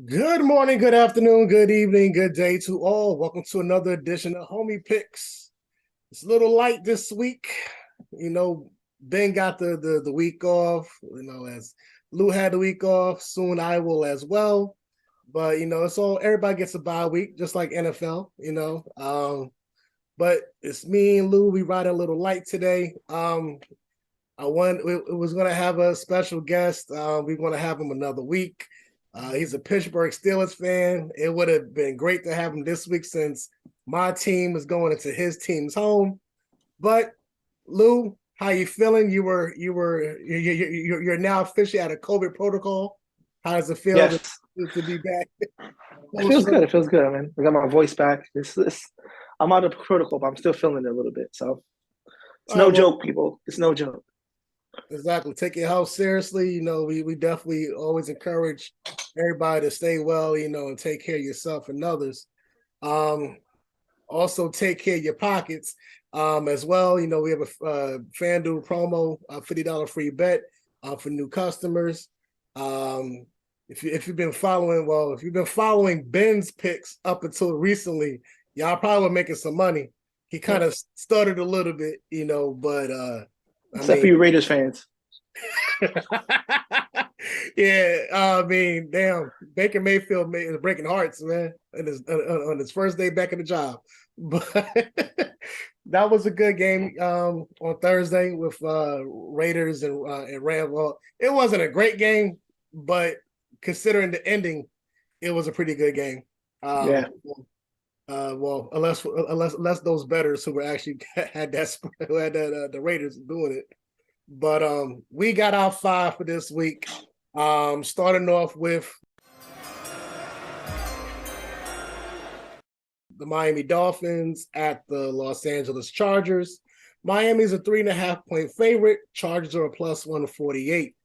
Good morning, good afternoon, good evening, good day to all. Welcome to another edition of Homie Picks. It's a little light this week. Ben got the week off, as Lou had the week off. Soon I will as well. But it's all everybody gets a bye week, just like NFL. But it's me and Lou. We ride a little light today. We was gonna have a special guest. We're gonna have him another week. He's a Pittsburgh Steelers fan. It would have been great to have him this week since my team is going into his team's home. But Lou, how you feeling? You're now officially out of COVID protocol. How does it feel to, Yes, to be back? it feels good. It feels good. I mean, I got my voice back. I'm out of protocol, but I'm still feeling it a little bit. So it's All right, no well, joke, people. It's no joke. exactly. Take your health seriously. We definitely always encourage everybody to stay well, and take care of yourself and others. Um, Also take care of your pockets as well. We have a FanDuel promo, a $50 free bet for new customers. If you've been following Ben's picks up until recently, y'all probably were making some money. He kind of stuttered a little bit, but I Except for mean, you Raiders fans. yeah, I mean, damn, Baker Mayfield is breaking hearts, man, on his first day back in the job. But that was a good game on Thursday with Raiders and Rams. Well, it wasn't a great game, but considering the ending, it was a pretty good game. Yeah. Um, well, unless those bettors who were actually had that who had that the Raiders doing it. But we got our five for this week. Starting off with the Miami Dolphins at the Los Angeles Chargers. Miami's a 3.5 point favorite. Chargers are a plus 148.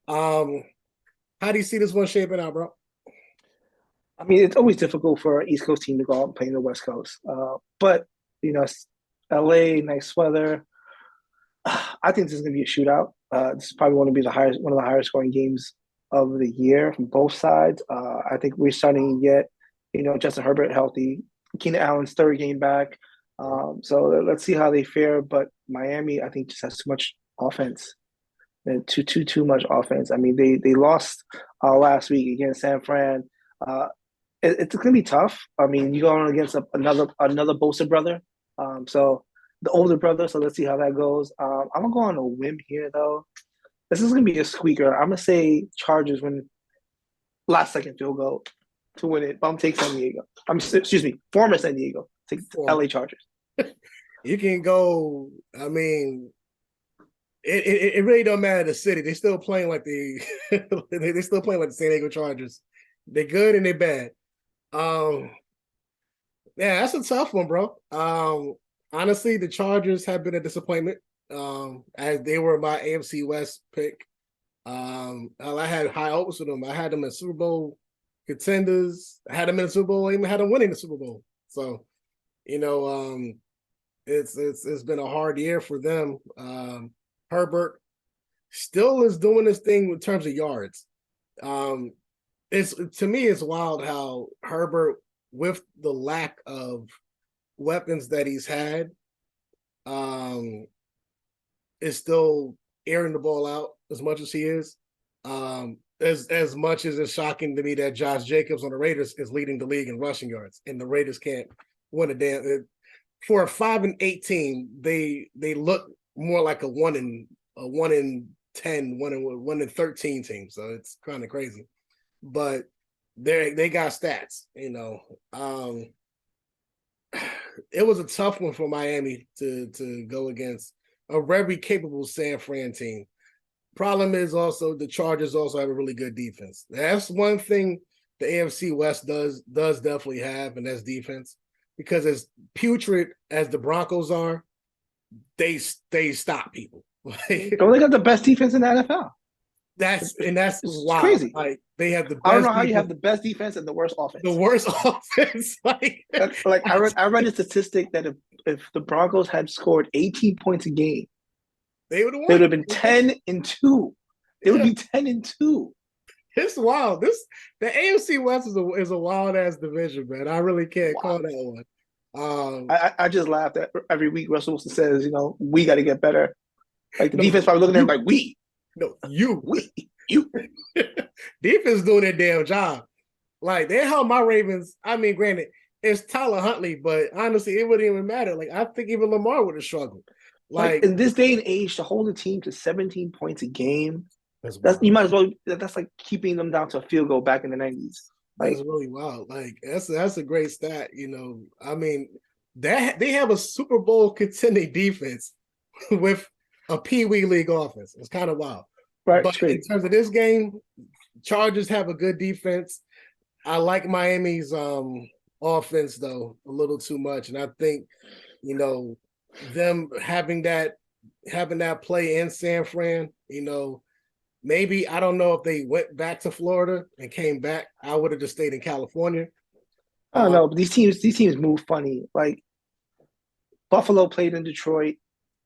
How do you see this one shaping out, bro? I mean, it's always difficult for an East Coast team to go out and play in the West Coast. But, it's LA, nice weather. I think this is going to be a shootout. This is probably going to be one of the higher scoring games of the year from both sides. I think we're starting to get, Justin Herbert healthy. Keenan Allen's third game back. So let's see how they fare. But Miami, I think, just has too much offense. And too much offense. I mean, they lost last week against San Fran. Uh, it's going to be tough. I mean, you going against another Bosa brother. So the older brother. So let's see how that goes. I'm gonna go on a whim here though. This is gonna be a squeaker. I'm gonna say Chargers win last second field goal to win it. But I'm taking San Diego. Excuse me, former San Diego. Take LA Chargers. You can go. I mean, it really don't matter the city. They still playing like the they still playing like the San Diego Chargers. They good and they bad. Um, yeah, that's a tough one, bro. Honestly, the Chargers have been a disappointment. As they were my AFC West pick. I had high hopes for them. I had them in Super Bowl contenders. I had them in the Super Bowl. I even had them winning the Super Bowl. So, you know, it's been a hard year for them. Herbert still is doing this thing in terms of yards. Um, it's to me, it's wild how Herbert, with the lack of weapons that he's had, um, is still airing the ball out as much as he is. As much as it's shocking to me that Josh Jacobs on the Raiders is leading the league in rushing yards, and the Raiders can't win a damn. For a 5-8 team, they look more like a 1 in 10, 1 in 13 team. So it's kind of crazy, but they got stats. It was a tough one for Miami to go against a very capable San Fran team. Problem is also the Chargers also have a really good defense. That's one thing the AFC West does definitely have, and that's defense. Because as putrid as the Broncos are, they stop people. Don't they got the best defense in the NFL? That's It's wild. crazy. Like they have the I don't best know how you defense, have the best defense and the worst the offense. worst offense. Like I read a statistic that if the Broncos had scored 18 points a game, they would have they would won. have been 10-2. They would Yeah, be 10-2. It's wild. The AFC West is a wild ass division, man. I really can't call Wow. that one. I just laugh that every week Russell Wilson says, you know, we got to get better. Like the no, defense probably looking at him you, like, you. you. Defense doing their damn job. Like they held my Ravens. I mean, granted, it's Tyler Huntley, but honestly, it wouldn't even matter. Like I think even Lamar would have struggled. Like Like in this day and age, to hold a team to 17 points a game, that's that's you wild. might as well. That's like keeping them down to a field goal back in the 90s. That's Like, really wild. Like that's a great stat. You know, I mean, that they have a Super Bowl contending defense with a Pee Wee League offense. It's kind of wild. right, But it's in crazy. terms of this game, Chargers have a good defense. I like Miami's offense though a little too much, and I think you know them having that play in San Fran. You know, maybe I don't know if they went back to Florida and came back. I would have just stayed in California. I don't Um, know, but these teams move funny. Like Buffalo played in Detroit,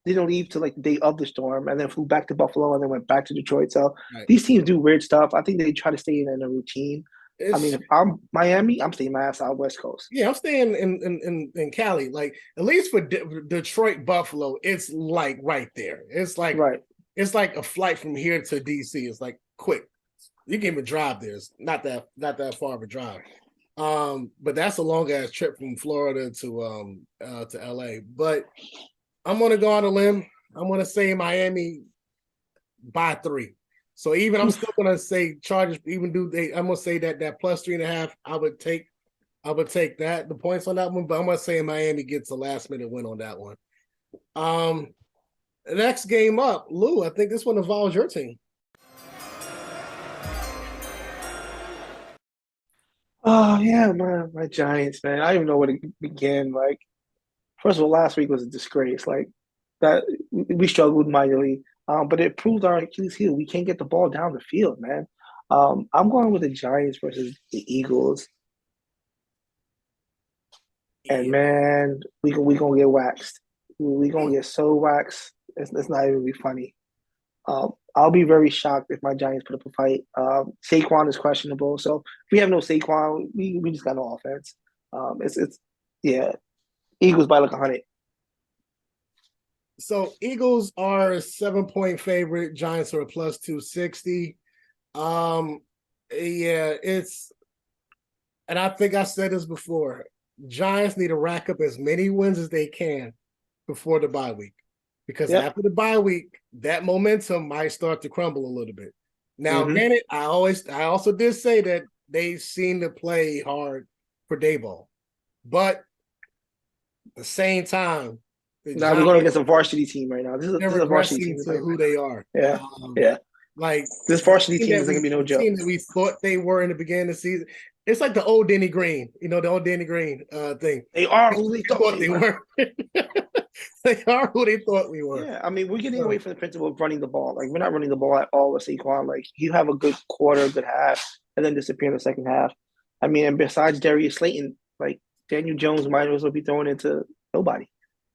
didn't leave till like the day of the storm, and then flew back to Buffalo and then went back to Detroit. So right. these teams do weird stuff. I think they try to stay in a routine. I mean, It's if I'm Miami, I'm staying my ass out West Coast. yeah, I'm staying in Cali. Like at least for Detroit, Buffalo, it's like right there. Right. It's like a flight from here to DC. It's like quick. You can even drive there. It's not that far of a drive. But that's a long ass trip from Florida to LA. But I'm gonna go on a limb. I'm gonna say Miami by 3. So even I'm still gonna say Chargers. Even do they? I'm gonna say that plus 3.5. I would take that the points on that one. But I'm gonna say Miami gets a last minute win on that one. Um, the next game up, Lou. I think this one involves your team. Oh yeah, my Giants, man. I don't even know where to begin. Like, first of all, last week was a disgrace. Like that we struggled mightily. But it proved our Achilles heel. We can't get the ball down the field, man. I'm going with the Giants versus the Eagles. And Yeah. man, we gonna get waxed. We gonna get so waxed. It's not even be funny. I'll be very shocked if my Giants put up a fight. Saquon is questionable, so if we have no Saquon, we just got no offense. It's yeah, Eagles by like 100. So Eagles are a 7-point favorite. Giants are a plus 260. Um, yeah, and I think I said this before. Giants need to rack up as many wins as they can before the bye week. Because Yep. after the bye week, that momentum might start to crumble a little bit. Now, Mm-hmm. granted, I also did say that they seem to play hard for Dayball. But at the same time, the Now we're going Giants against a varsity team right now. they're This is a varsity regressing team we're to playing who right they are. now. Yeah, yeah. Like This varsity team isn't gonna be no the joke. team that we thought they were in the beginning of the season. It's like the old Denny Green, the old Denny Green thing. They are who they They thought thought they they were. were. They are who they thought we were. Yeah, I mean, we're getting So, away from the principle of running the ball. Like, we're not running the ball at all with Saquon. Like, you have a good quarter, good half, and then disappear in the second half. I mean, and besides Darius Slayton, like, Daniel Jones might as well be thrown into nobody.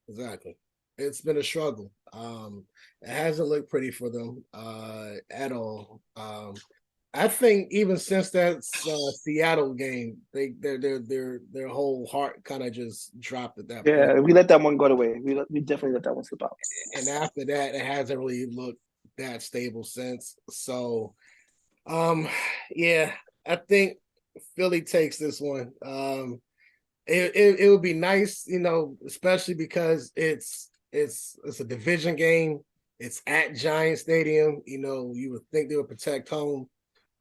exactly. It's been a struggle. It hasn't looked pretty for them at all. I think even since that Seattle game, their whole heart kind of just dropped at that point. Yeah, we let that one go away. We definitely let that one slip out. And after that, it hasn't really looked that stable since. So, yeah, I think Philly takes this one. It would be nice, especially because it's a division game. It's at Giant Stadium. You would think they would protect home,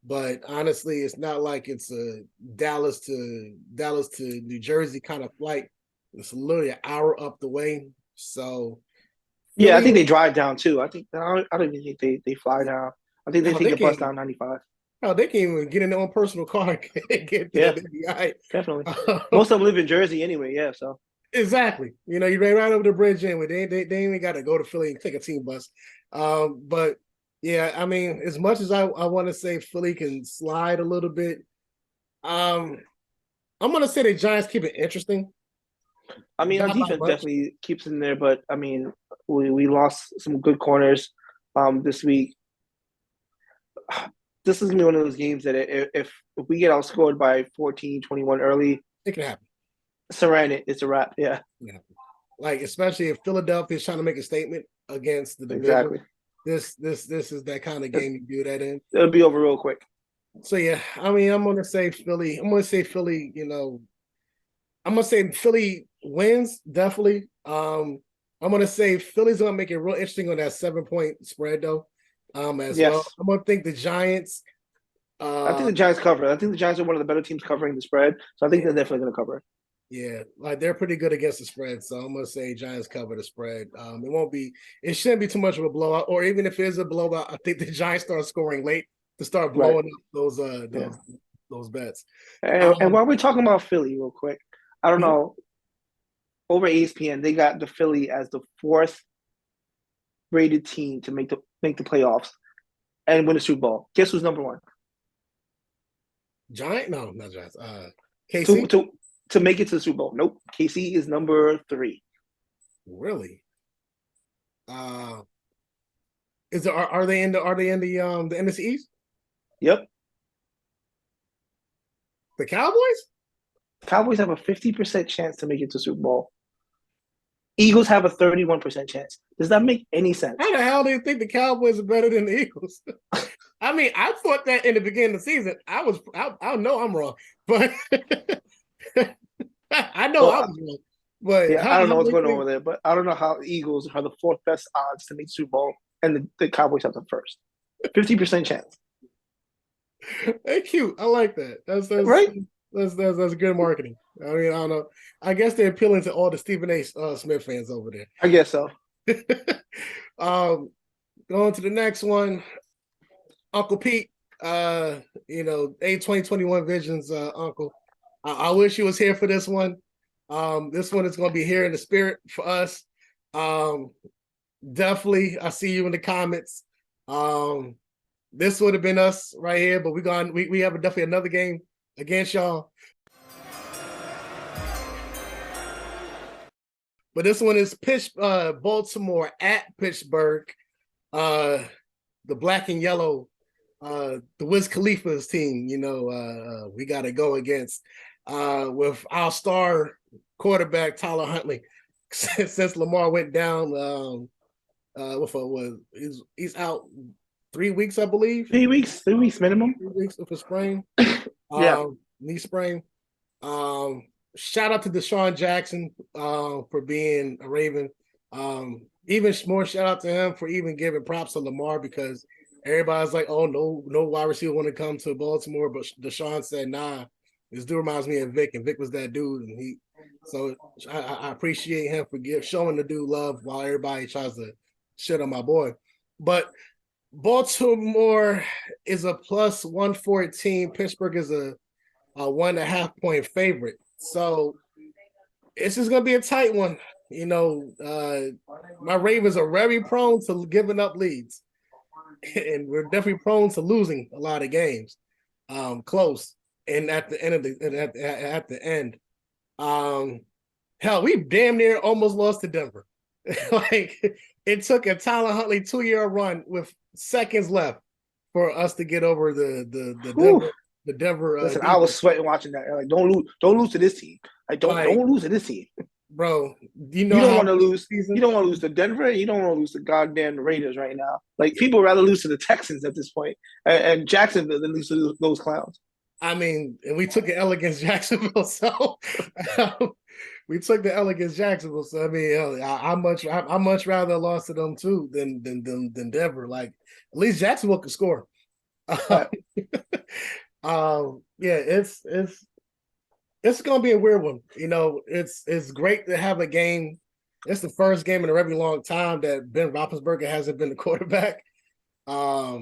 but honestly, it's not like it's a Dallas to New Jersey kind of flight. It's literally an hour up the way. So Yeah, I Philly, think they drive down too. I don't even think they fly down. I think they no, take they a bus can't. down 95. No, they can't even get in their own personal car and get there. Yeah, They'd be all right. definitely. Most of them live in Jersey anyway. Yeah, so Exactly. You right over the bridge anyway. They ain't got to go to Philly and take a team bus. But yeah, I mean, as much as I want to say Philly can slide a little bit, um, I'm gonna say the Giants keep it interesting. I mean, our Not by defense much. definitely keeps in there, but I mean, we lost some good corners this week. this is gonna be one of those games that if we get outscored by 14, 21 early, It can happen. surround it. It's a wrap. Yeah, Yeah. Like especially if Philadelphia is trying to make a statement against the division. exactly. This is that kind of game you do that in. It'll be over real quick. So yeah, I mean, I'm gonna say Philly. I'm gonna say Philly. You know, I'm gonna say Philly wins definitely. I'm gonna say Philly's gonna make it real interesting on that 7-point spread though. As Yes. well. I'm gonna think the Giants. I think the Giants cover. I think the Giants are one of the better teams covering the spread. So I think they're definitely going to cover. Yeah, like they're pretty good against the spread. So I'm gonna say Giants cover the spread. It won't be. It shouldn't be too much of a blowout. Or even if it is a blowout, I think the Giants start scoring late to start blowing up those bets. And while we're talking about Philly, real quick, I don't know. Over ESPN, they got the Philly as the 4th rated team to make the playoffs and win the Super Bowl. Guess who's number 1? Giant? No, not Giants. KC to make it to the Super Bowl. Nope. KC is number 3. Really? Is there are they in the the NFC East? Yep. The Cowboys? Cowboys have a 50% chance to make it to Super Bowl. Eagles have a 31% chance. Does that make any sense? How the hell do you think the Cowboys are better than the Eagles? I mean, I thought that in the beginning of the season. I know I'm wrong, but I know I was wrong. But yeah, I don't know what's going on over there, but I don't know how Eagles are the 4th best odds to make Super Bowl, and the Cowboys have the first. 50% chance. Hey, cute. I like that. That's right. That's good marketing. I mean, I don't know. I guess they're appealing to all the Stephen A. Smith fans over there. I guess so. Going to the next one, Uncle Pete. A2021Vision's uncle. I wish he was here for this one. This one is going to be here in the spirit for us. Definitely, I see you in the comments. This would have been us right here, but we have definitely another game against y'all. But this one is Baltimore at Pittsburgh. The black and yellow, the Wiz Khalifa's team, we got to go against with our star quarterback, Tyler Huntley. Since Lamar went down, he's out 3 weeks, I believe. 3 weeks minimum. 3 weeks with a sprain. Yeah. Knee sprain. Shout out to Deshaun Jackson for being a Raven. Even more shout out to him for even giving props to Lamar, because everybody's like, oh, no wide receiver want to come to Baltimore, but Deshaun said, nah, this dude reminds me of Vic, and Vic was that dude. And I appreciate him for showing the dude love while everybody tries to shit on my boy. But Baltimore is a plus 114. Pittsburgh is a 1.5 point favorite. So this is going to be a tight one. My Ravens are very prone to giving up leads, and we're definitely prone to losing a lot of games, close. And at the end, hell, we damn near almost lost to Denver. Like, it took a Tyler Huntley 2-year run with seconds left for us to get over the Denver. Listen, I was sweating watching that. Like, don't lose to this team. Like, don't lose to this team, bro. You don't want to lose. You don't want to lose to Denver. You don't want to lose to goddamn Raiders right now. Like, people rather lose to the Texans at this point, and Jacksonville than lose to those clowns. I mean, and we took an L against Jacksonville, so we took the L against Jacksonville. So I mean, I much rather lost to them too than Denver. Like, at least Jacksonville could score. It's gonna be a weird one. It's great to have a game. It's the first game in a very long time that Ben Roethlisberger hasn't been the quarterback. At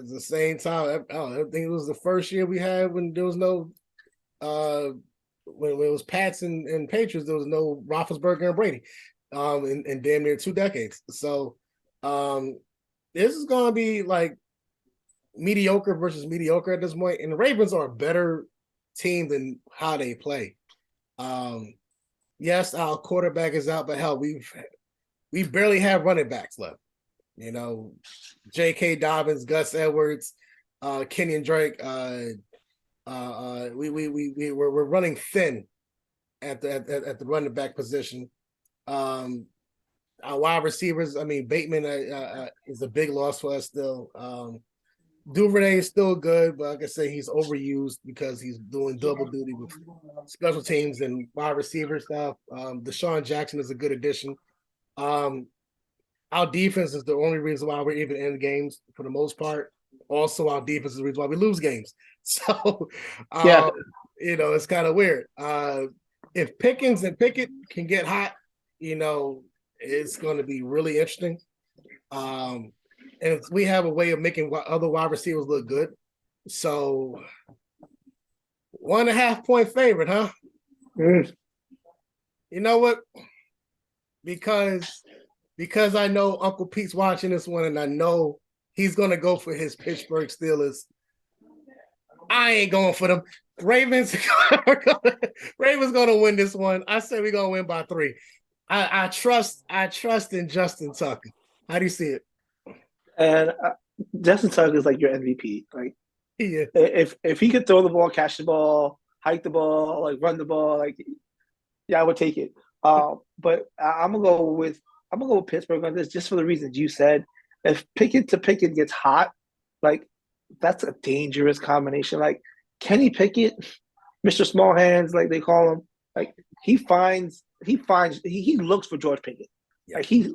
the same time, I think it was the first year we had when there was no when it was Pats and Patriots, there was no Roethlisberger and Brady in damn near 2 decades. So this is gonna be like mediocre versus mediocre at this point, and the Ravens are a better team than how they play. Yes, our quarterback is out, but hell, we barely have running backs left. You know, J.K. Dobbins, Gus Edwards, Kenyon Drake. We're running thin at the running back position. Our wide receivers. I mean, Bateman is a big loss for us still. Duvernay is still good, but like I say, he's overused because he's doing double duty with special teams and wide receiver stuff. Deshaun Jackson is a good addition. Our defense is the only reason why we're even in games for the most part. Also, our defense is the reason why we lose games. So, Yeah, it's kind of weird. If Pickens and Pickett can get hot, it's going to be really interesting. And we have a way of making other wide receivers look good. So 1.5 point favorite, huh? Mm. You know what? Because I know Uncle Pete's watching this one, and I know he's gonna go for his Pittsburgh Steelers. I ain't going for them. Ravens gonna win this one. I say we're gonna win by 3. I trust in Justin Tucker. How do you see it? And Justin Tucker is like your MVP. Like, Yeah. if he could throw the ball, catch the ball, hike the ball, like run the ball, like yeah, I would take it. But I'm gonna go with Pittsburgh on this just for the reasons you said. If Pickett to Pickett gets hot, like that's a dangerous combination. Like Kenny Pickett, Mr. Small Hands, like they call him, like he looks for George Pickett. Like he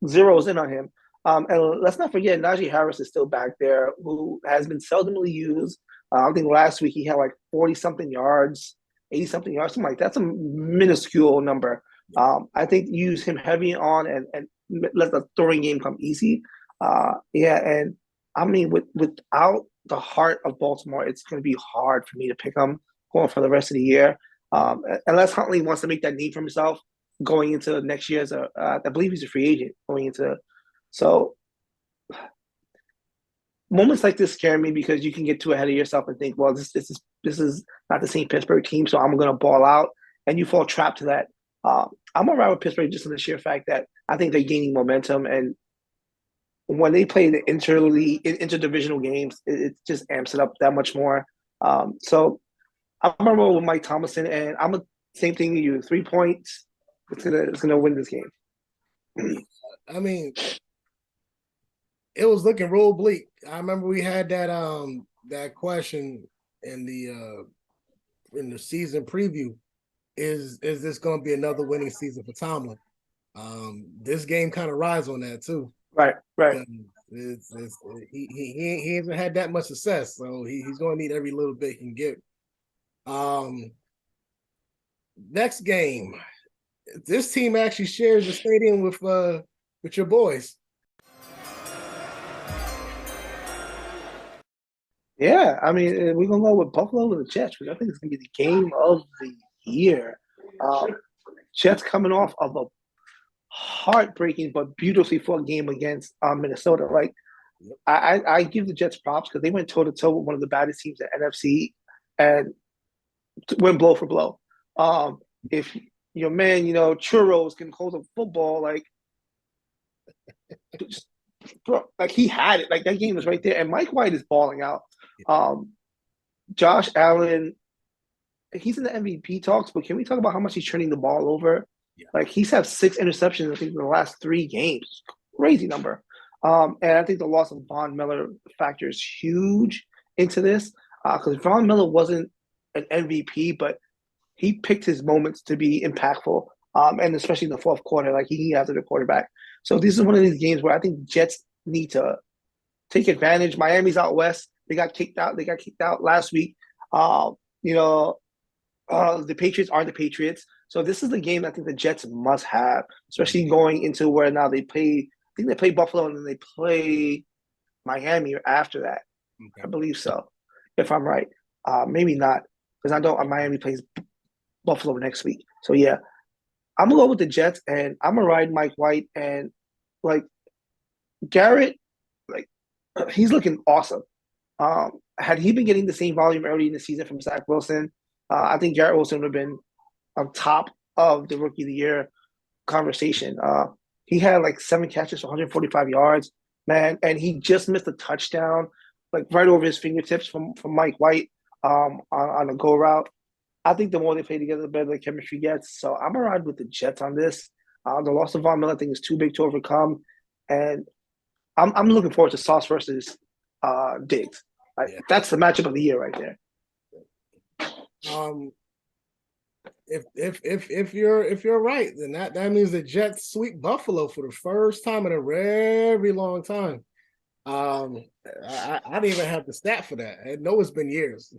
zeroes in on him. And let's not forget, Najee Harris is still back there, who has been seldomly used. I think last week he had like 40 something yards, 80 something yards, something like that. That's a minuscule number. I think use him heavy on and let the throwing game come easy. And I mean, without the heart of Baltimore, it's going to be hard for me to pick them going for the rest of the year. Unless Huntley wants to make that name for himself going into next year I believe he's a free agent going into. So moments like this scare me because you can get too ahead of yourself and think, well, this is not the same Pittsburgh team, so I'm going to ball out, and you fall trapped to that. I'm gonna ride with Pittsburgh just on the sheer fact that I think they're gaining momentum, and when they play the interdivisional games, it just amps it up that much more. So I'm gonna roll with Mike Thomason, and I'm a same thing to you. 3 points. It's gonna win this game. I mean, it was looking real bleak. I remember we had that question in the season preview. Is this going to be another winning season for Tomlin? This game kind of rides on that too. Right. He hasn't had that much success, so he's going to need every little bit he can get. Next game, this team actually shares the stadium with your boys. Yeah, I mean, we're gonna go with Buffalo with the Jets, which I think is gonna be the game of the year. Jets coming off of a heartbreaking but beautifully fought game against Minnesota. Like, I give the Jets props because they went toe to toe with one of the baddest teams in NFC and went blow for blow. If your man, Churros can hold a football, like, bro, like he had it. Like that game was right there, and Mike White is balling out. Josh Allen, he's in the MVP talks, but can we talk about how much he's turning the ball over? Yeah. Like he's had 6 interceptions, I think, in the last 3 games. Crazy number. And I think the loss of Von Miller factors huge into this because Von Miller wasn't an MVP, but he picked his moments to be impactful, and especially in the fourth quarter, like he needed after the quarterback. So this is one of these games where I think Jets need to take advantage. Miami's out west. They got kicked out. They got kicked out last week. The Patriots are the Patriots. So this is the game I think the Jets must have, especially going into where now they play. I think they play Buffalo and then they play Miami after that. Okay. I believe so, if I'm right. Maybe not, because I know Miami plays Buffalo next week. So yeah, I'm gonna go with the Jets, and I'm gonna ride Mike White, and like Garrett, like he's looking awesome. Had he been getting the same volume early in the season from Zach Wilson, I think Garrett Wilson would have been on top of the Rookie of the Year conversation. He had like 7 catches for 145 yards, man, and he just missed a touchdown, like right over his fingertips from Mike White on a go route. I think the more they play together, the better the chemistry gets. So I'm gonna ride with the Jets on this. The loss of Von Miller, I think, is too big to overcome, and I'm looking forward to Sauce versus Diggs. Yeah. That's the matchup of the year right there. If you're right, then that means the Jets sweep Buffalo for the first time in a very long time. I didn't even have the stat for that. I know it's been years.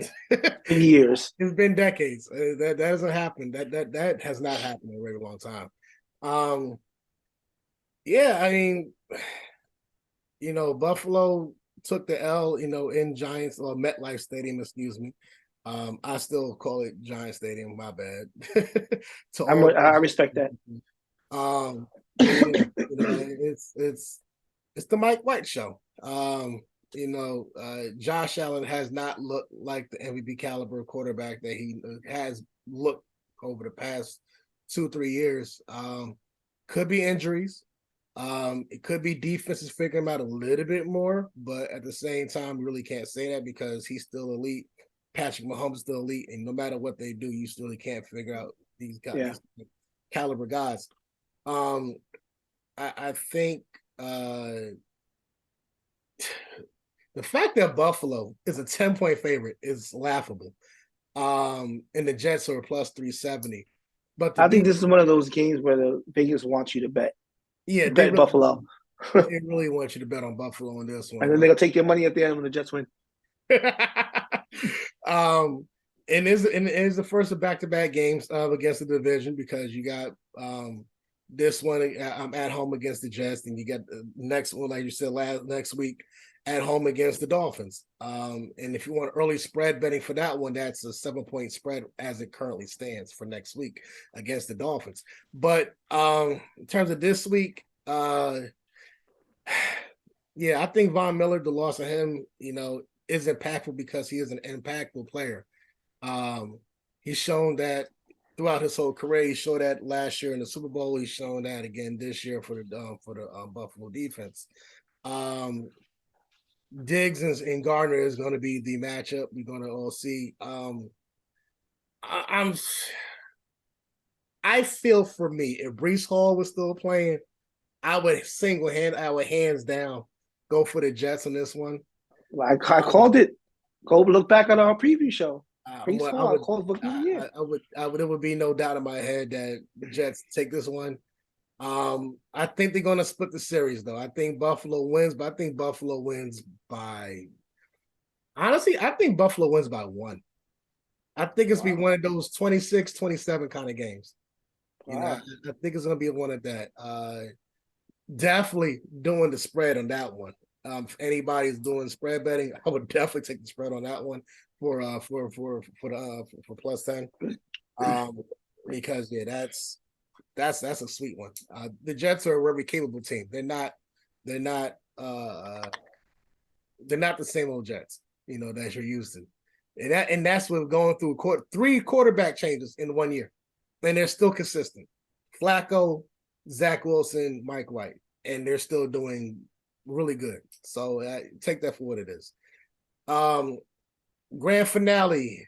Years. It's been decades. That doesn't happen. That has not happened in a very long time. Yeah, I mean, Buffalo took the L, in Giants or MetLife Stadium, excuse me. I still call it Giant Stadium, my bad. I respect that. It's the Mike White show. Josh Allen has not looked like the MVP caliber quarterback that he has looked over the past 2-3 years. Could be injuries. It could be defenses figuring him out a little bit more, but at the same time, you really can't say that because he's still elite. Patrick Mahomes is still elite, and no matter what they do, you still can't figure out these guys, these caliber guys. I think the fact that Buffalo is a 10-point favorite is laughable. And the Jets are plus 370. But I think this is one of those games where the Vegas wants you to bet. Yeah, bet really, Buffalo. They really want you to bet on Buffalo on this one. And then they'll take your money at the end when the Jets win. And it is the first of back-to-back games against the division because you got this one at home against the Jets, and you got the next one, like you said, next week at home against the Dolphins. And if you want early spread betting for that one, that's a 7-point spread as it currently stands for next week against the Dolphins. But in terms of this week, yeah, I think Von Miller, the loss of him, is impactful because he is an impactful player. He's shown that throughout his whole career. He showed that last year in the Super Bowl. He's shown that again this year for the Buffalo defense. Diggs and Gardner is going to be the matchup we're going to all see. I feel for me, if Breece Hall was still playing, I would hands down go for the Jets on this one. I called it. Go look back at our preview show. It would be no doubt in my head that the Jets take this one. I think they're going to split the series, though. I think Buffalo wins, but I think Buffalo wins by. Honestly, I think Buffalo wins by 1. I think it's be one of those 26-27 kind of games. I think it's going to be one of that. Definitely doing the spread on that one. If anybody's doing spread betting, I would definitely take the spread on that one for plus 10. Because that's a sweet one. The Jets are a very capable team. They're not the same old Jets, that you're used to. And that's what going through 3 quarterback changes in 1 year. And they're still consistent. Flacco, Zach Wilson, Mike White, and they're still doing really good. So take that for what it is. Grand finale.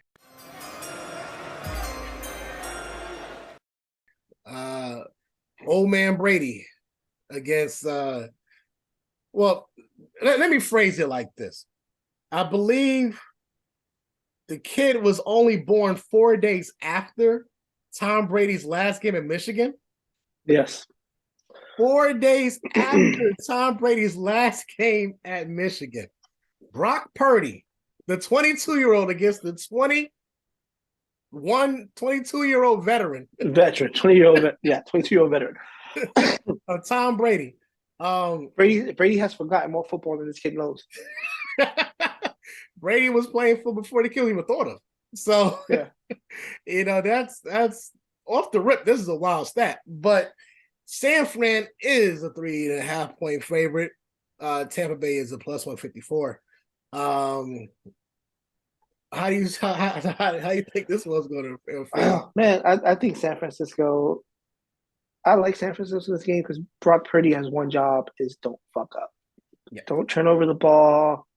Old man Brady against let me phrase it like this. I believe the kid was only born 4 days after Tom Brady's last game in Michigan. Yes. 4 days after Tom Brady's last game at Michigan. Brock Purdy, the 22-year-old against the 22-year-old veteran. 22-year-old veteran. Tom Brady. Brady has forgotten more football than this kid knows. Brady was playing football before the kid even thought of. So, yeah. That's off the rip. This is a wild stat. But San Fran is a 3.5-point favorite. Tampa Bay is a plus 154. How do you think this one's going to feel? Man, I think San Francisco. I like San Francisco this game because Brock Purdy has one job: is don't fuck up. Yeah. Don't turn over the ball.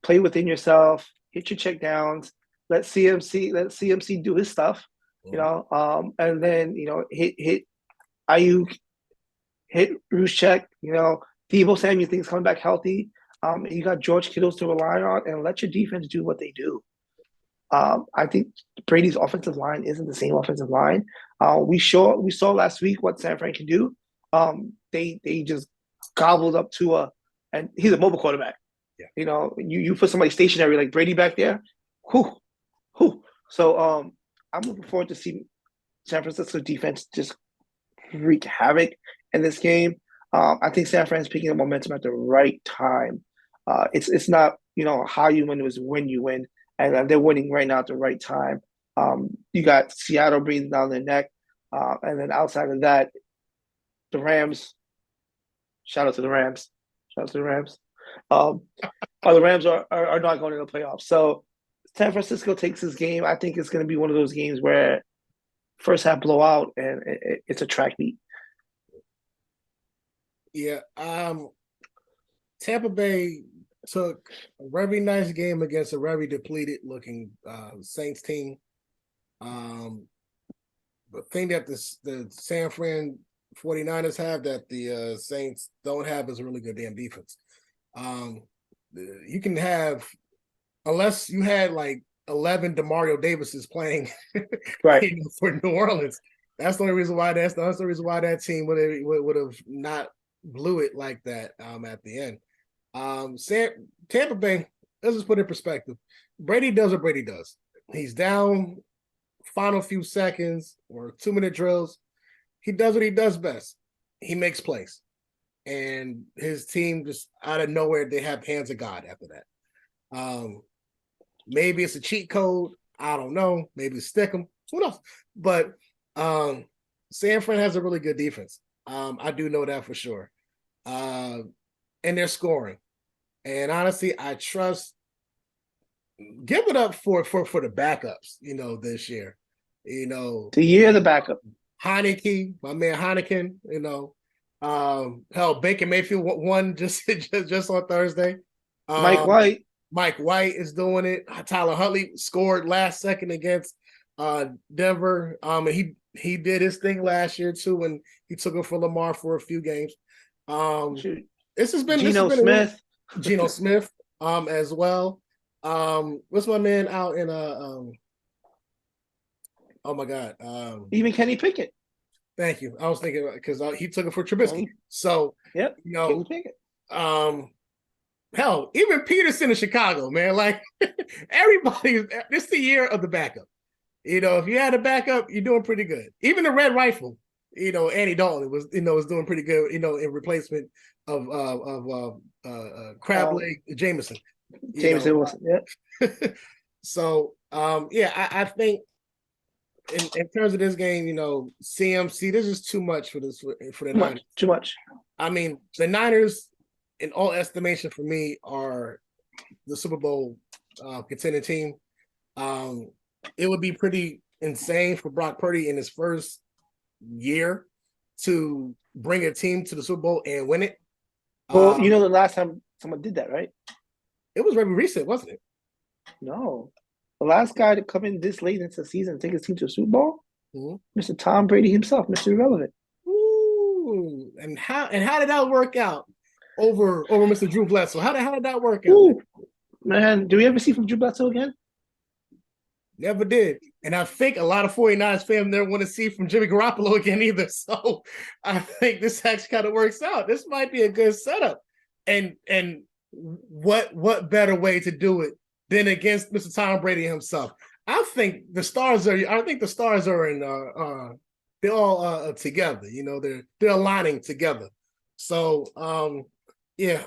Play within yourself. Hit your check downs. Let CMC do his stuff. You Mhm. know, and then hit Ayuk, hit Rushek. Debo Samuel thinks coming back healthy. You got George Kittles to rely on, and let your defense do what they do. I think Brady's offensive line isn't the same offensive line. We saw last week what San Fran can do. They just gobbled up Tua, and he's a mobile quarterback. Yeah. You put somebody stationary like Brady back there, whoo, whoo. So I'm looking forward to see San Francisco defense just wreak havoc in this game. I think San Fran's picking up momentum at the right time. It's not how you win, it was when you win, and they're winning right now at the right time. You got Seattle breathing down their neck, and then outside of that, the Rams. Shout out to the Rams. Shout out to the Rams. Um, the Rams are not going to the playoffs. So San Francisco takes this game. I think it's going to be one of those games where first half blowout and it's a track meet. Yeah. Tampa Bay took a very nice game against a very depleted looking Saints team. The thing that the San Fran 49ers have that the Saints don't have is a really good damn defense. You can have, unless you had like 11 Demario Davises playing Right. for New Orleans. That's the only reason why that's the reason why that team would have not blew it like that at the end. Tampa Bay, let's just put it in perspective. Brady does what Brady does. He's down final few seconds or 2-minute drills. He does what he does best. He makes plays. And his team just out of nowhere, they have hands of God after that. Maybe it's a cheat code. I don't know. Maybe stick them. Who knows? But San Fran has a really good defense. I do know that for sure. And they're scoring. And honestly, I trust. Give it up for the backups. This year. The year of the backup. Heineke, my man Heineken. Hell, Baker Mayfield won just on Thursday. Mike White. Mike White is doing it. Tyler Huntley scored last second against Denver. And he did his thing last year too, and he took it for Lamar for a few games. This has been Smith. Geno Smith as well. What's my man out in oh my God. Even Kenny Pickett. Thank you. I was thinking because he took it for Trubisky. So yep, Kenny Pickett. Hell, even Peterson in Chicago, man. Like everybody, this is the year of the backup. If you had a backup, you're doing pretty good. Even the Red Rifle, Andy Dalton was doing pretty good, in replacement of Crab Leg Jameson. Jameson Wilson, yeah. So I think in terms of this game, CMC, this is too much for the Niners. Too much. I mean, the Niners, in all estimation for me, are the Super Bowl contending team. It would be pretty insane for Brock Purdy in his first year to bring a team to the Super Bowl and win it. Well, the last time someone did that, right? It was very recent, wasn't it? No. The last guy to come in this late into the season and take his team to a Super Bowl, Mr. Tom Brady himself, Mr. Irrelevant. Ooh, and how did that work out over Mr. Drew Bledsoe? How did that work out? Ooh, man, do we ever see from Drew Bledsoe again? Never did. And I think a lot of 49ers fans never want to see from Jimmy Garoppolo again either. So I think this actually kind of works out. This might be a good setup. And what better way to do it than against Mr. Tom Brady himself? I think the stars are in they're all together. They're aligning together. So I'm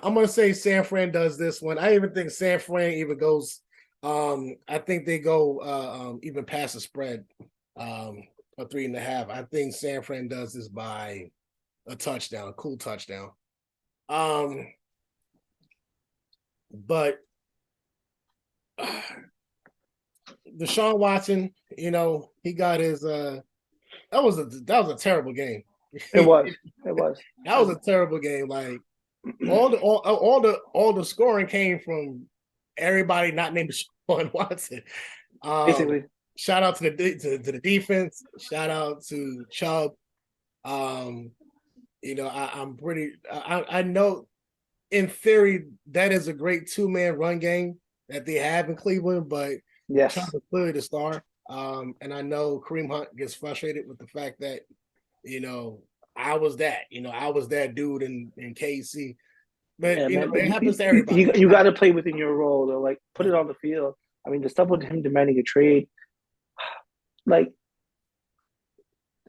gonna say San Fran does this one. I even think San Fran even goes. I think they go even past the spread, a 3.5. I think San Fran does this by a touchdown, a cool touchdown. But Deshaun Watson, he got his. That was a terrible game. It was. It was. That was a terrible game. Like all the scoring came from everybody not named Deshaun Watson. Basically. Shout out to the defense. Shout out to Chubb. Um, I know in theory that is a great 2-man run game that they have in Cleveland, but Chubb Yes. is clearly the star. And I know Kareem Hunt gets frustrated with the fact that, I was that dude in KC. But Yeah, man. But it happens to everybody. you got to play within your role, though. Like, put it on the field. I mean, the stuff with him demanding a trade, like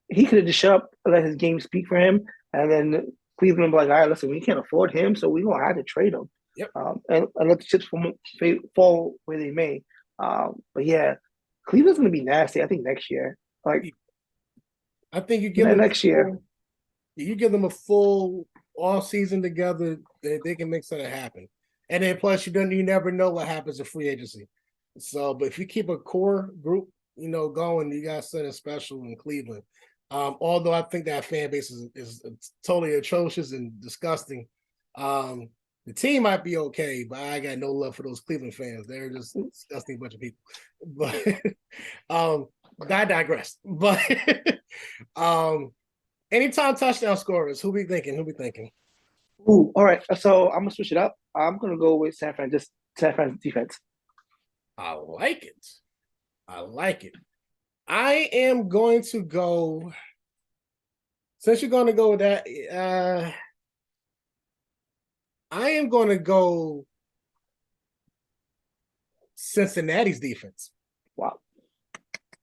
he could have just shut up, let his game speak for him, and then Cleveland be like, all right, listen, we can't afford him, so we gonna have to trade him. Yep. And let the chips fall where they may. But yeah, Cleveland's gonna be nasty. I think next year, like I think you give them next year. You give them a full all season together, they can make something happen. And then plus you never know what happens in free agency. So, but if you keep a core group, going, you got something special in Cleveland. Although I think that fan base is totally atrocious and disgusting. The team might be okay, but I got no love for those Cleveland fans. They're just a disgusting bunch of people. But I digress. But anytime touchdown scorers, who we thinking? Ooh, all right. So I'm gonna switch it up. I'm gonna go with San Fran defense. I like it. I am going to go. Since you're going to go with that, I am going to go Cincinnati's defense. Wow.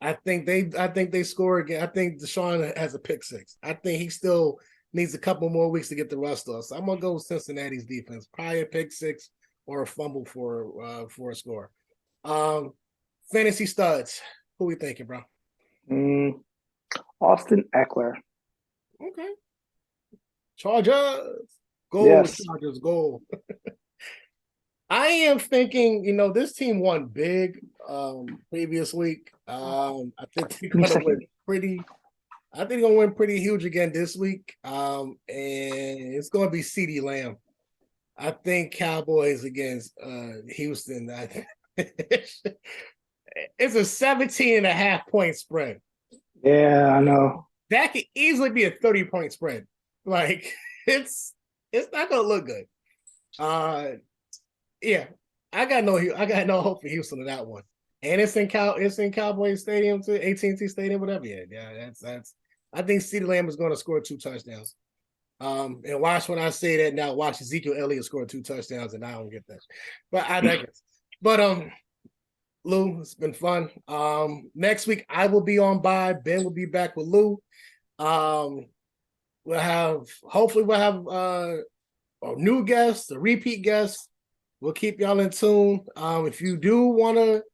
I think they score again. I think Deshaun has a pick six. I think he still needs a couple more weeks to get the rust off. So I'm gonna go with Cincinnati's defense. Probably a pick six or a fumble for a score. Fantasy studs. Who we thinking, bro? Austin Eckler. Okay. Chargers. Goal. Yes. Chargers. Goal. I am thinking, this team won big previous week. I think they're gonna win pretty. I think they're gonna win pretty huge again this week. And it's gonna be CeeDee Lamb. I think Cowboys against Houston. It's a 17.5-point spread. Yeah, I know. That could easily be a 30-point spread. Like it's not gonna look good. Yeah, I got no hope for Houston in that one. And it's in Cowboys Stadium too, AT&T Stadium, whatever. Yeah, that's. I think CeeDee Lamb is going to score 2 touchdowns. And watch when I say that now. Watch Ezekiel Elliott score 2 touchdowns, and I don't get that. But I digress. But Lou, it's been fun. Next week I will be on bye. Ben will be back with Lou. Hopefully we'll have a new guest, a repeat guest. We'll keep y'all in tune. If you do want to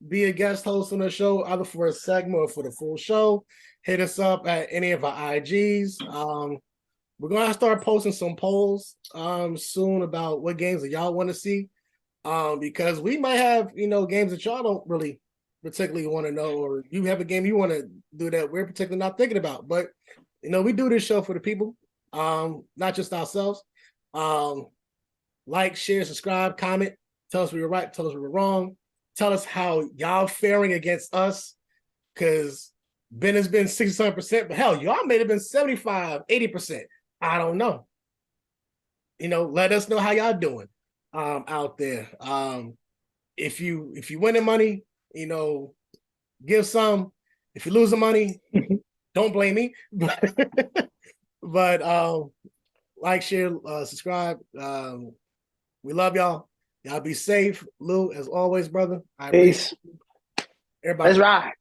be a guest host on the show, either for a segment or for the full show, hit us up at any of our IGs. We're going to start posting some polls soon about what games that y'all want to see. Because we might have, games that y'all don't really particularly want to know, or you have a game you want to do that we're particularly not thinking about. But, we do this show for the people, not just ourselves. Like, share, subscribe, comment. Tell us we were right. Tell us we were wrong. Tell us how y'all faring against us. Because Ben has been 67%, but hell, y'all may have been 75, 80%. I don't know. Let us know how y'all doing out there. If you winning money, give some. If you losing money, don't blame me. But like, share, subscribe. We love y'all. Y'all be safe. Lou, as always, brother. Peace. Everybody. Let's ride.